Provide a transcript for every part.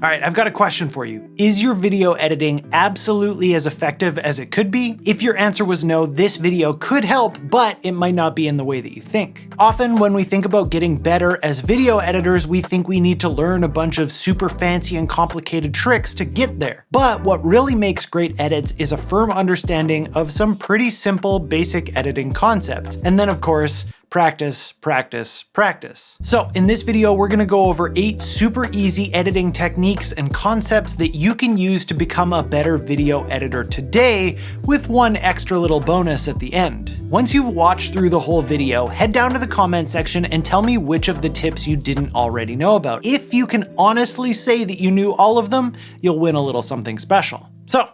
All right, I've got a question for you. Is your video editing absolutely as effective as it could be? If your answer was no, this video could help, but it might not be in the way that you think. Often when we think about getting better as video editors, we think we need to learn a bunch of super fancy and complicated tricks to get there. But what really makes great edits is a firm understanding of some pretty simple, basic editing concepts. And then of course, practice, practice, practice. So in this video, we're gonna go over 8 super easy editing techniques and concepts that you can use to become a better video editor today, with one extra little bonus at the end. Once you've watched through the whole video, head down to the comment section and tell me which of the tips you didn't already know about. If you can honestly say that you knew all of them, you'll win a little something special. So,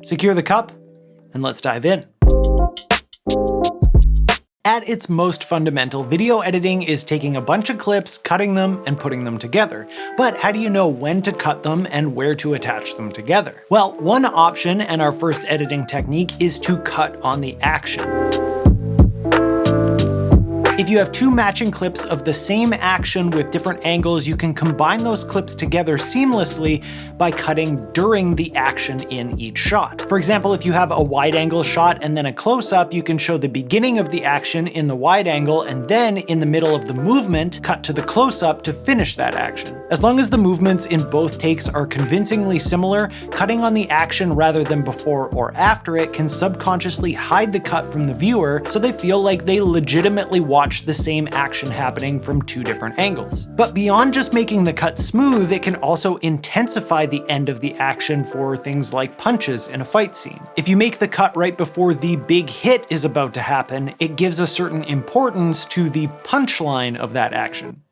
secure the cup and let's dive in. At its most fundamental, video editing is taking a bunch of clips, cutting them, and putting them together. But how do you know when to cut them and where to attach them together? Well, one option, and our first editing technique, is to cut on the action. If you have 2 matching clips of the same action with different angles, you can combine those clips together seamlessly by cutting during the action in each shot. For example, if you have a wide angle shot and then a close-up, you can show the beginning of the action in the wide angle and then in the middle of the movement, cut to the close-up to finish that action. As long as the movements in both takes are convincingly similar, cutting on the action rather than before or after it can subconsciously hide the cut from the viewer so they feel like they legitimately watch the same action happening from 2 different angles. But beyond just making the cut smooth, it can also intensify the end of the action for things like punches in a fight scene. If you make the cut right before the big hit is about to happen, it gives a certain importance to the punchline of that action.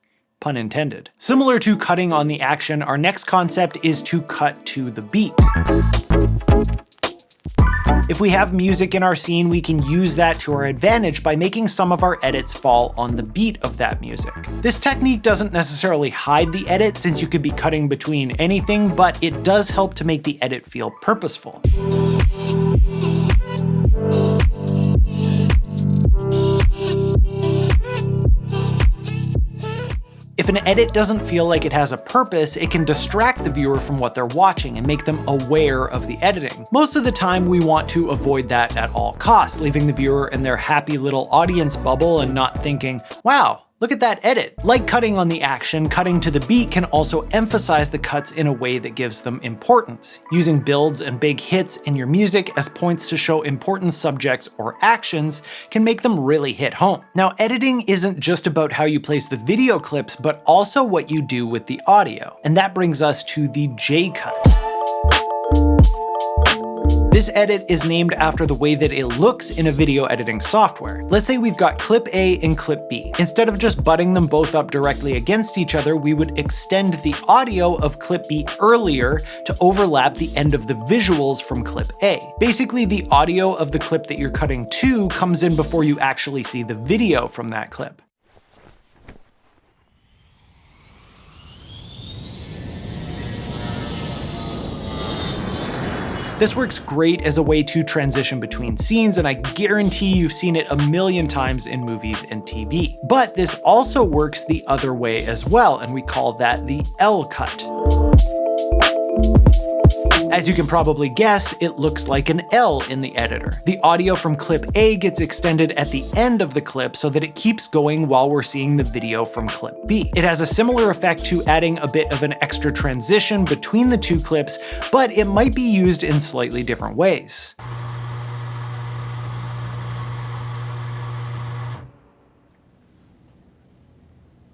Pun intended. Similar to cutting on the action, our next concept is to cut to the beat. If we have music in our scene, we can use that to our advantage by making some of our edits fall on the beat of that music. This technique doesn't necessarily hide the edit, since you could be cutting between anything, but it does help to make the edit feel purposeful. If an edit doesn't feel like it has a purpose, it can distract the viewer from what they're watching and make them aware of the editing. Most of the time, we want to avoid that at all costs, leaving the viewer in their happy little audience bubble and not thinking, wow, look at that edit. Like cutting on the action, cutting to the beat can also emphasize the cuts in a way that gives them importance. Using builds and big hits in your music as points to show important subjects or actions can make them really hit home. Now, editing isn't just about how you place the video clips, but also what you do with the audio. And that brings us to the J-cut. This edit is named after the way that it looks in a video editing software. Let's say we've got clip A and clip B. Instead of just butting them both up directly against each other, we would extend the audio of clip B earlier to overlap the end of the visuals from clip A. Basically, the audio of the clip that you're cutting to comes in before you actually see the video from that clip. This works great as a way to transition between scenes, and I guarantee you've seen it a million times in movies and TV. But this also works the other way as well, and we call that the L cut. As you can probably guess, it looks like an L in the editor. The audio from clip A gets extended at the end of the clip so that it keeps going while we're seeing the video from clip B. It has a similar effect to adding a bit of an extra transition between the 2 clips, but it might be used in slightly different ways.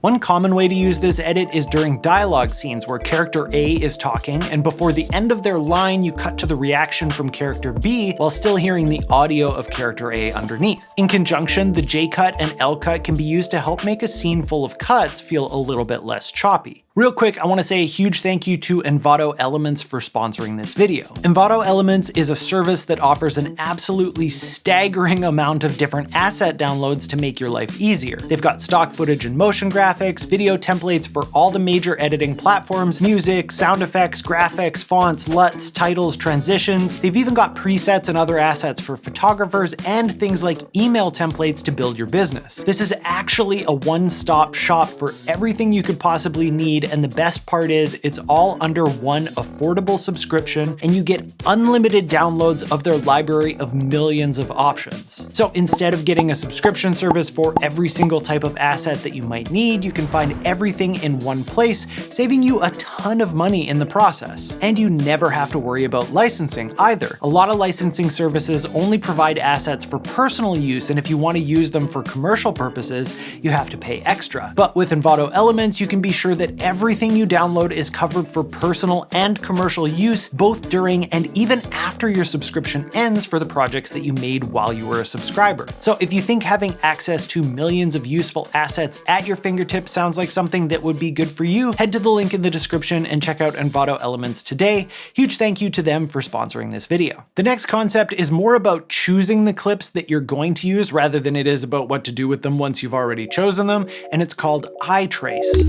One common way to use this edit is during dialogue scenes where character A is talking, and before the end of their line, you cut to the reaction from character B while still hearing the audio of character A underneath. In conjunction, the J cut and L cut can be used to help make a scene full of cuts feel a little bit less choppy. Real quick, I want to say a huge thank you to Envato Elements for sponsoring this video. Envato Elements is a service that offers an absolutely staggering amount of different asset downloads to make your life easier. They've got stock footage and motion graphics, video templates for all the major editing platforms, music, sound effects, graphics, fonts, LUTs, titles, transitions. They've even got presets and other assets for photographers and things like email templates to build your business. This is actually a one-stop shop for everything you could possibly need and the best part is it's all under one affordable subscription, and you get unlimited downloads of their library of millions of options. So instead of getting a subscription service for every single type of asset that you might need, you can find everything in one place, saving you a ton of money in the process. And you never have to worry about licensing either. A lot of licensing services only provide assets for personal use, and if you want to use them for commercial purposes, you have to pay extra. But with Envato Elements, you can be sure that everything you download is covered for personal and commercial use, both during and even after your subscription ends for the projects that you made while you were a subscriber. So if you think having access to millions of useful assets at your fingertips sounds like something that would be good for you, head to the link in the description and check out Envato Elements today. Huge thank you to them for sponsoring this video. The next concept is more about choosing the clips that you're going to use rather than it is about what to do with them once you've already chosen them, and it's called eye trace.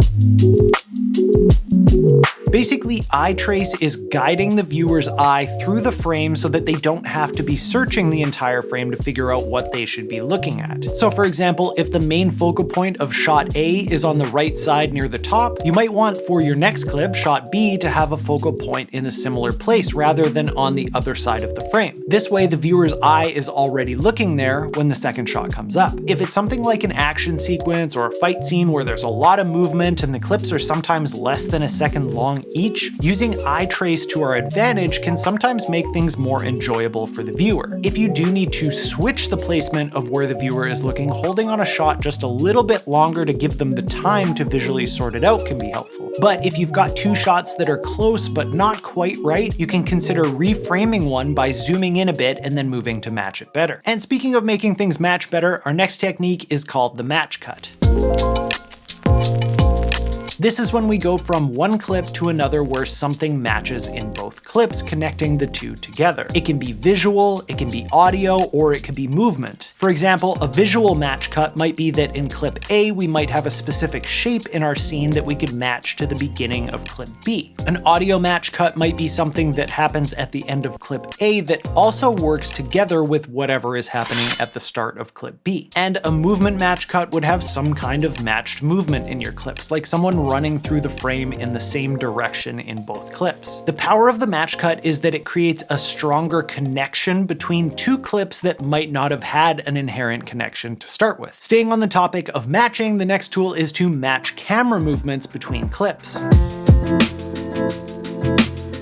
Basically, eye trace is guiding the viewer's eye through the frame so that they don't have to be searching the entire frame to figure out what they should be looking at. So for example, if the main focal point of shot A is on the right side near the top, you might want for your next clip, shot B, to have a focal point in a similar place rather than on the other side of the frame. This way, the viewer's eye is already looking there when the second shot comes up. If it's something like an action sequence or a fight scene where there's a lot of movement and the clips are sometimes less than a second long each, using eye trace to our advantage can sometimes make things more enjoyable for the viewer. If you do need to switch the placement of where the viewer is looking, holding on a shot just a little bit longer to give them the time to visually sort it out can be helpful. But if you've got two shots that are close but not quite right, you can consider reframing one by zooming in a bit and then moving to match it better. And speaking of making things match better, our next technique is called the match cut. This is when we go from one clip to another where something matches in both clips, connecting the two together. It can be visual, it can be audio, or it could be movement. For example, a visual match cut might be that in clip A, we might have a specific shape in our scene that we could match to the beginning of clip B. An audio match cut might be something that happens at the end of clip A that also works together with whatever is happening at the start of clip B. And a movement match cut would have some kind of matched movement in your clips, like someone running through the frame in the same direction in both clips. The power of the match cut is that it creates a stronger connection between two clips that might not have had an inherent connection to start with. Staying on the topic of matching, the next tool is to match camera movements between clips.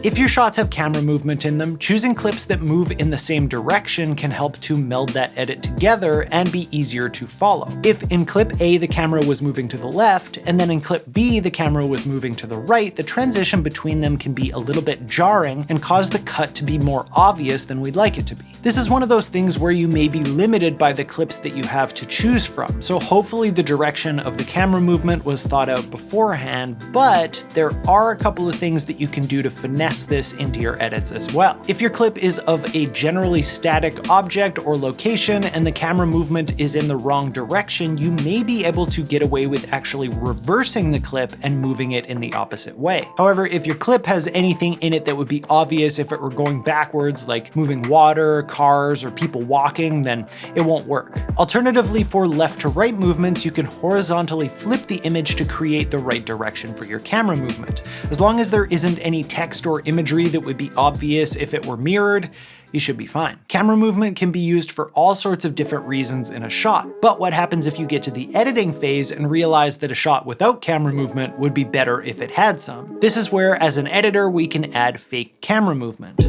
If your shots have camera movement in them, choosing clips that move in the same direction can help to meld that edit together and be easier to follow. If in clip A the camera was moving to the left, and then in clip B the camera was moving to the right, the transition between them can be a little bit jarring and cause the cut to be more obvious than we'd like it to be. This is one of those things where you may be limited by the clips that you have to choose from, so hopefully the direction of the camera movement was thought out beforehand, but there are a couple of things that you can do to finesse this into your edits as well. If your clip is of a generally static object or location and the camera movement is in the wrong direction, you may be able to get away with actually reversing the clip and moving it in the opposite way. However, if your clip has anything in it that would be obvious if it were going backwards, like moving water, cars, or people walking, then it won't work. Alternatively, for left to right movements, you can horizontally flip the image to create the right direction for your camera movement. As long as there isn't any text or imagery that would be obvious if it were mirrored, you should be fine. Camera movement can be used for all sorts of different reasons in a shot, but what happens if you get to the editing phase and realize that a shot without camera movement would be better if it had some? This is where, as an editor, we can add fake camera movement.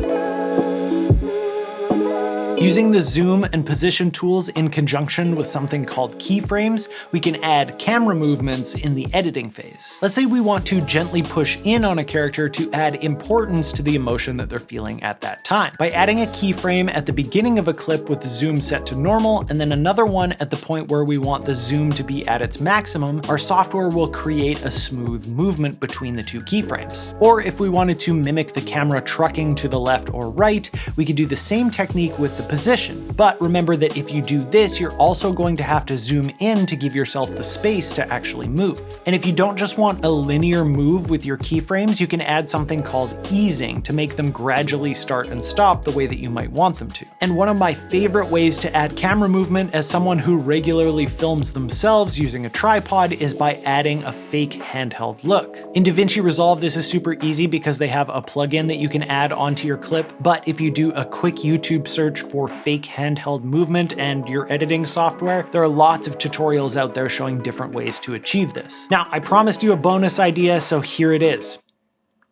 Using the zoom and position tools in conjunction with something called keyframes, we can add camera movements in the editing phase. Let's say we want to gently push in on a character to add importance to the emotion that they're feeling at that time. By adding a keyframe at the beginning of a clip with the zoom set to normal, and then another one at the point where we want the zoom to be at its maximum, our software will create a smooth movement between the two keyframes. Or if we wanted to mimic the camera trucking to the left or right, we could do the same technique with the position. But remember that if you do this, you're also going to have to zoom in to give yourself the space to actually move. And if you don't just want a linear move with your keyframes, you can add something called easing to make them gradually start and stop the way that you might want them to. And one of my favorite ways to add camera movement as someone who regularly films themselves using a tripod is by adding a fake handheld look. In DaVinci Resolve, this is super easy because they have a plugin that you can add onto your clip, but if you do a quick YouTube search for fake handheld movement and your editing software, there are lots of tutorials out there showing different ways to achieve this. Now, I promised you a bonus idea, so here it is.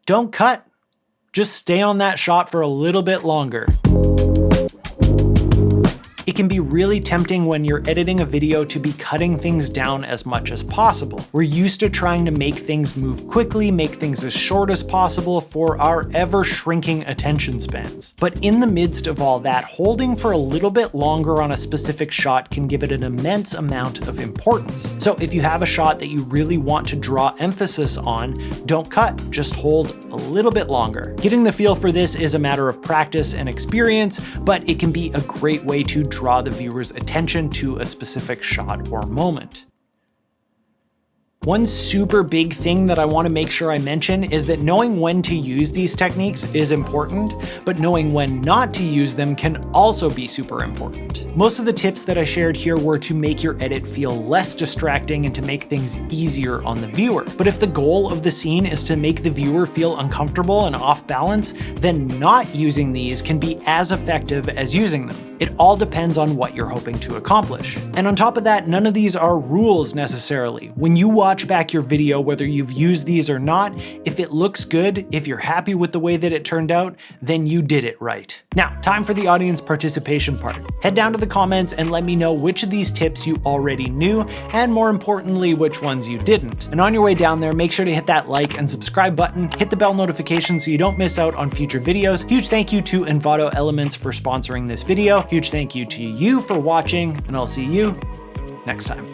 Don't cut. Just stay on that shot for a little bit longer. It can be really tempting when you're editing a video to be cutting things down as much as possible. We're used to trying to make things move quickly, make things as short as possible for our ever-shrinking attention spans. But in the midst of all that, holding for a little bit longer on a specific shot can give it an immense amount of importance. So if you have a shot that you really want to draw emphasis on, don't cut, just hold a little bit longer. Getting the feel for this is a matter of practice and experience, but it can be a great way to draw the viewer's attention to a specific shot or moment. One super big thing that I want to make sure I mention is that knowing when to use these techniques is important, but knowing when not to use them can also be super important. Most of the tips that I shared here were to make your edit feel less distracting and to make things easier on the viewer. But if the goal of the scene is to make the viewer feel uncomfortable and off balance, then not using these can be as effective as using them. It all depends on what you're hoping to accomplish. And on top of that, none of these are rules necessarily. When you watch back your video, whether you've used these or not, if it looks good, if you're happy with the way that it turned out, then you did it right. Now, time for the audience participation part. Head down to the comments and let me know which of these tips you already knew, and more importantly, which ones you didn't. And on your way down there, make sure to hit that like and subscribe button, hit the bell notification so you don't miss out on future videos. Huge thank you to Envato Elements for sponsoring this video. Huge thank you to you for watching, and I'll see you next time.